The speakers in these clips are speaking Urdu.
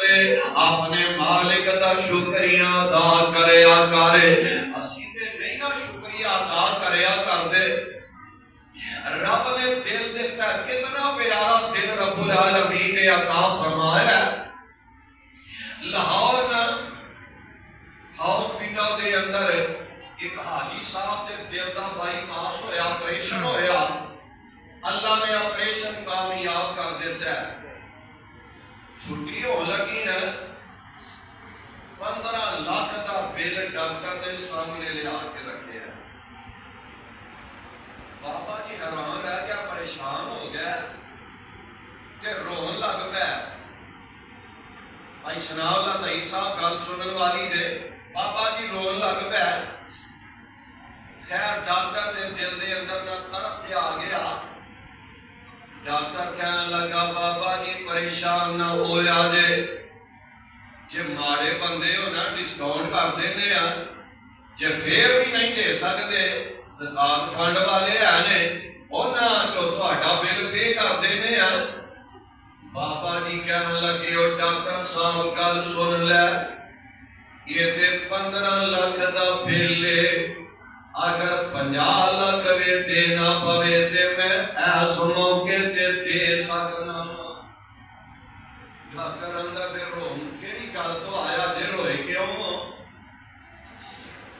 ویلے اپنے مالک دا شکریہ ادا کریا کرے اسی تے نہیں نا شکریہ ادا کریا کردے رب نے دل دیتا کتنا پیارا دل رب العالمین نے عطا فرمایا لاہور نا ہاسپٹل دے اندر ایک حاجی صاحب دے دل دا بائی پاس ہویا آپریشن ہویا اللہ نے آپریشن کامیاب کر دیتا ہے چھٹی ہو لگی نا 15 لاکھ دا بل ڈاکٹر نے سامنے لے آ کے رکھے ہیں بابا جی حیران رہ گیا پریشان ہو گیا کہ رون لگ پیا بھائی سنا اللہ نئی صاحب گل سنن والی جے بابا جی رون لگ پیا خیر ڈاکٹر دے دل دے اندر نہ ترس آ گیا ڈاکٹر کہنے لگا بابا جی پریشان نہ ہویا جے ماڑے بندے ہو نا ڈسکاؤنٹ کر دینے ہیں جے پھر بھی نہیں دے سکتے زکات فنڈ والے ہیں انہاں چوں تہاڈا بل پے کر دینے ہیں بابا جی کہنے لگے او ڈاکٹر صاحب گل سن لے یہ تے 15 لاکھ دا بل ہے اگر 50 لاکھ وے دینا پوے تے میں ایس موقع تے دے سکنا ڈاکٹر اندر پھر روم کیڑی گل تو آیا جے روئے کیوں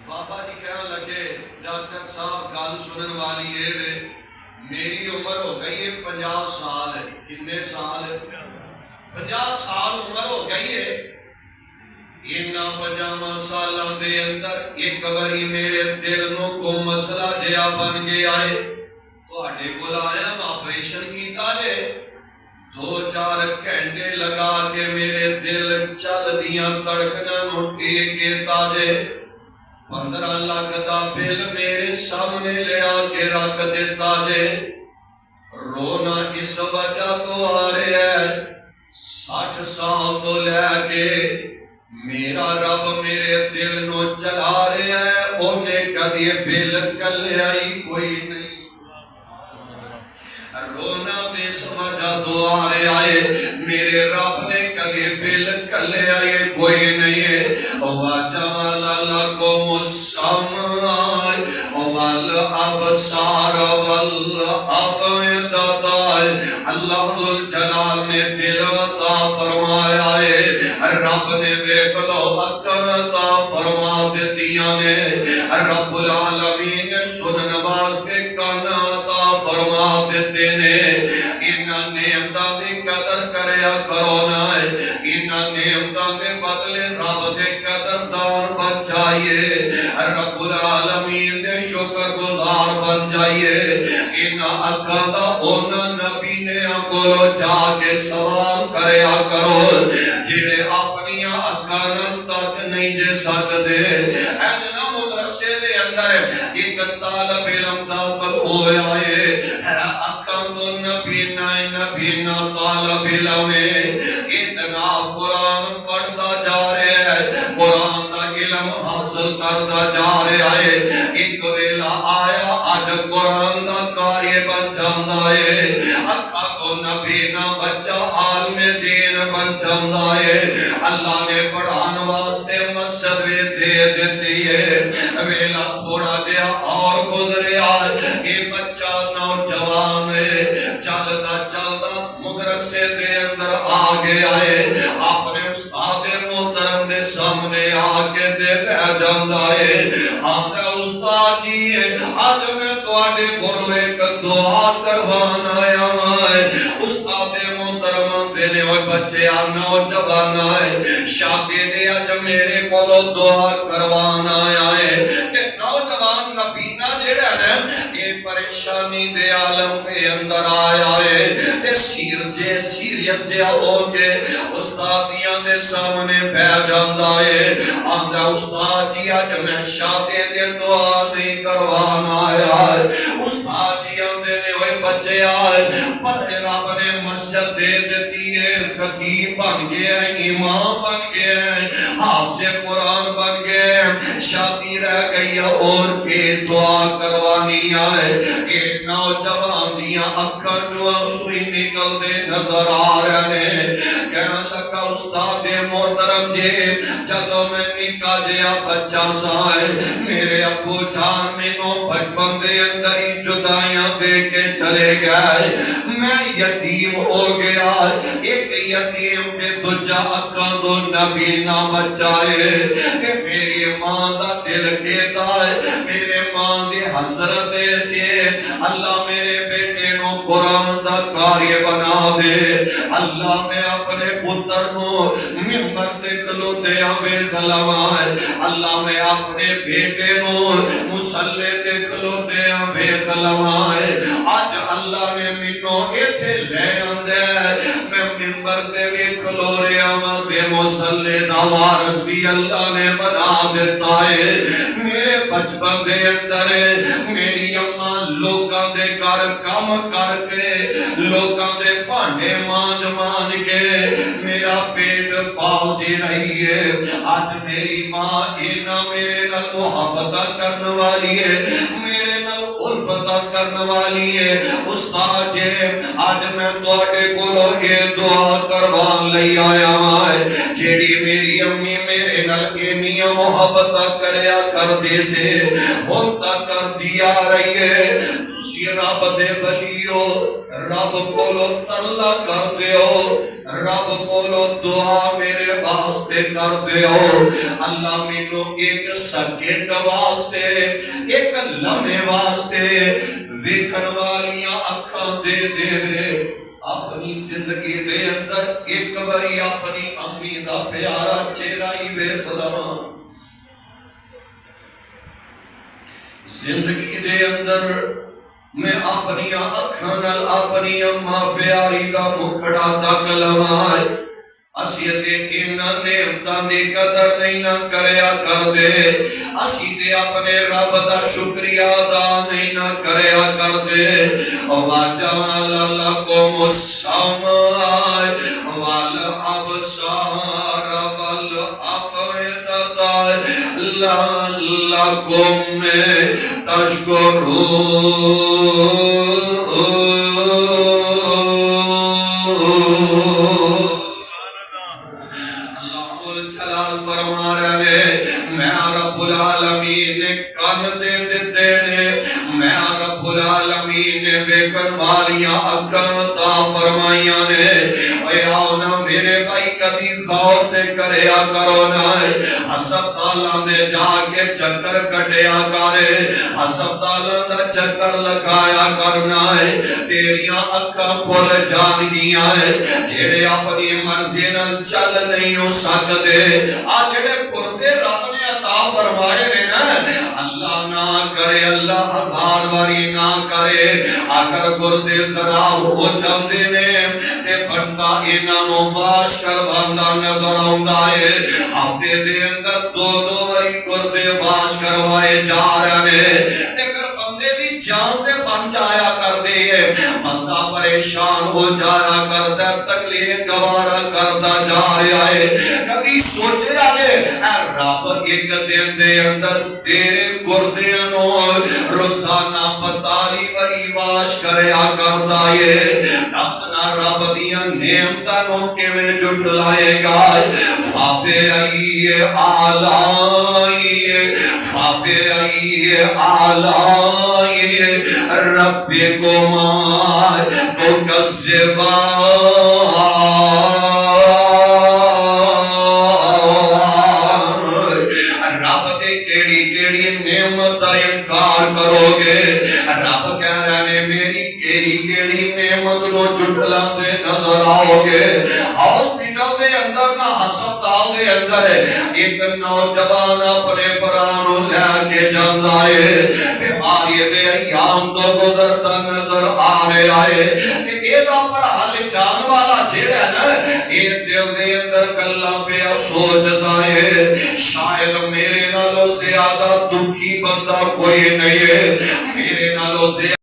بابا جی کہنے لگے ڈاکٹر صاحب گل سنن والی ہے وے میری عمر ہو گئی ہے 50 سال کتنے سال 50 سال عمر ہو گئی ہے انہاں 50 سالاں دے اندر ایک واری میرے دل نو کو مسئلہ جیا بن گیا ہے تہاڈے کول آیا آپریشن کیتا جے 2-4 گھنٹے لگا کے میرے دل چل دیاں تڑکناں نو ٹھیک کیتا جے 15 لاکھ دا بل میرے سامنے لے آ کے رکھ دیتا جے رونا اس وجہ تو آ رہا ہے 60 سال تو لے کے میرا رب میرے دل نو چلا رہا ہے انہیں کدی بل کلیا ہی کوئی نہیں رونا اس وجہ تو آ رہا ہے میرے رب نے کدی بل کلیا ہی کوئی نہیں ہے وَجَعَلَ لَكُمُ السَّمْعَ وَالْأَبْصَارَ وَالْأَفْئِدَةَ اللہ ذو الجلال نے دل عطا فرمایا ہے رب نے دیکھ لو عقل عطا فرما دیتیاں نے رب العالمین نے سنن واسطے کان عطا فرما دیتے نے انہاں نعمتاں دی قدر کریا کرو نا انہاں نعمتاں دے بدلے رب دے قدردان بن جائیے رب العالمین دے شکر گزار بن جائیے انہاں اکھاں دا انہاں نبی نے کولو جا کے سوال کریا کرو جڑے اپنی اکھاں تک نہیں جے سکدے اینا مدرسے دے اندر ایک طالب علم داخل ہویا ہے اکھاں تو نبی نہ طالب علم اتنا قرآن پڑھتا جا رہا ہے قرآن دا علم حاصل کرتا جا رہا ہے ایک ویلا آیا آج قرآن دا قاری بن جاندا ہے اکھا تو نبی نہ بچہ عالم دین بن جاندا ہے اللہ نے پڑھان واسطے مسجد بھی دے دیتی ہے ویلا تھوڑا جہا اور گزریا یہ بچہ نوجوان ہے چلدا چلدا مدرسے دے اندر آ گیا ہے اپنے استاد محترم دے سامنے آ کے دے بیٹھ جاندا ہے آندا استاد جی اج میں تواڈے کولوں ایک دعا کروان آیا ہاں استاد محترم دے نے اوے بچے آ نوجوان ہے شادی دے اج میرے کولوں دعا کروان آیا ہے کہ نوجوان نبینا جڑا ہے یہ پریشانی دے عالم کے اندر آیا ہے تے سیریس جہا ہو کے استادیاں دے سامنے بیٹھ جاندا ہے آندا استاد جی اج میں شادی دے دعا نہیں کروان آیا ہے استاد جی آندے نے اوے بچے آئے پر رب نے مسجد دے دیتی ہے خطیب بن گیا ہے امام بن گیا ہے حافظ قرآن بن گیا ہے شادی رہ گئی ہے اور کے دعا کروانی ہے کہ نوجوان دیاں اکھاں جو آنسوئی نکل دے نظر آ رہے ہیں کہنا لگا استاد محترم جی جدو میں نکا جیا بچہ سائے میرے ابو جان میں نو بچپن دے اندر ہی جدائیاں دے کے چلے گئے میں یتیم ہو گیا ایک یتیم کے دجا اکھاں دو نبی نہ بچائے کہ میری ماں دا دل کہتا ہے میرے ماں دی حسرت سے اللہ میرے بیٹے نو قرآن دا قاری بنا دے اللہ میں اپنے پتر نو ممبر تے کھلوتے آوے خلوائے اللہ میں اپنے بیٹے نو مسلح تے کھلوتے آوے خلوائے آج اللہ نے منو ایتھے لے آندے میں ممبر تے بھی کھلو رہے آواں تے مسلح دا وارث بھی اللہ نے بنا دیتا ہے میرے بچپن دے اندر میری اماں لوکاں دے کر کم کر کے لوکاں دے بھانڈے مانج مان کے میرا پیٹ پال دی رہی ہے آج میری ماں اینا میرے نال محبت کرنے والی ہے میرے نال الفت کرنے والی ہے استاد جی آج میں تواڈے کولوں یہ دعا کروان لئی آیا ہاں جیڑی میری امی میرے نال اینی محبت کریا کر دے سے ہوتا کر دیا رہی ہے تسی رب دے ولیو رب کولو ترلا کر دیو رب کولو دعا میرے واسطے کر دیو اللہ مینوں ایک سیکنڈ واسطے ایک لمحے واسطے ویکھن والیاں اکھاں دے دے اپنی زندگی دے اندر ایک باری اپنی امی دا پیارا چہرہ ہی ویکھ لواں زندگی دے اندر میں اپنی اکھاں نال اپنی اماں پیاری دا مکھڑا تک لواں اسیت انہاں نعمتاں دی قدر نہیں نہ کریا کر دے اسی تے اپنے رب دا شکریہ ادا نہیں نہ کریا کر دے وَجَعَلَ لَكُمُ السَّمْعَ وَالْأَبْصَارَ وَالْأَفْئِدَةَ لَعَلَّكُمْ تَشْكُرُونَ جلال فرما رہے میں رب العالمین نے کان دے دیتے نے میں رب العالمین نے ویکن والیاں اکھاں عطا فرمائیاں نے اے آؤ نا میرے بھائی کدی غور تے کریا کرو نا ہسپتالاں دے جا کے چکر کٹیا کرے ہسپتالاں دا چکر لگایا کرنا ہے تیریاں اکھاں کھل جان گیاں ہے جڑے اپنی مرضی نال چل نہیں ہو سکتے آج جڑے قربے رب نے عطا فرمائے نے نا اللہ نہ کرے اللہ ہزار واری نہ کرے اگر گردے خراب ہو جاندے نے تے بندہ انہاں نوں واش کرواندا نظر آوندا ہے ہفتے دے اندر دو واری گردے واش کروائے جا رہے نے تے پھر بندے دی جان تے بن جایا کر دے بندہ پریشان ہو جایا کردا تکلیف گوارا کردا جا رہا ہے کبھی سوچے آگے اے رب ایک دن دے اندر تیرے گردیاں نو روزانہ 42 واری واش کریا کردا ہے دسنا رب دیاں نعمتاں نو کیویں جھٹلائے گا فابے آئیے آلائیے فابے آئیے آلائیے رب کو مار تو کذبا انکار کرو گے رب کہہ رہے ہیں میری کیڑی کیڑی نعمت نو جھٹلا دے نظر آؤ گے ہاسپٹل دے اندر نہ ہسپتال دے اندر ایک نوجوان اپنے پرانو لے کے جاندا ہے بیماری دے ایام تو گزرتا نظر آ رہا ہے کہ اے دا پر حل جان والا جیڑا ہے نا اے دل دے اندر گلاں پہ سوچدا ہے شاید میرے نالوں زیادہ دکھی بندہ کوئی نہیں ہے میرے نالوں سے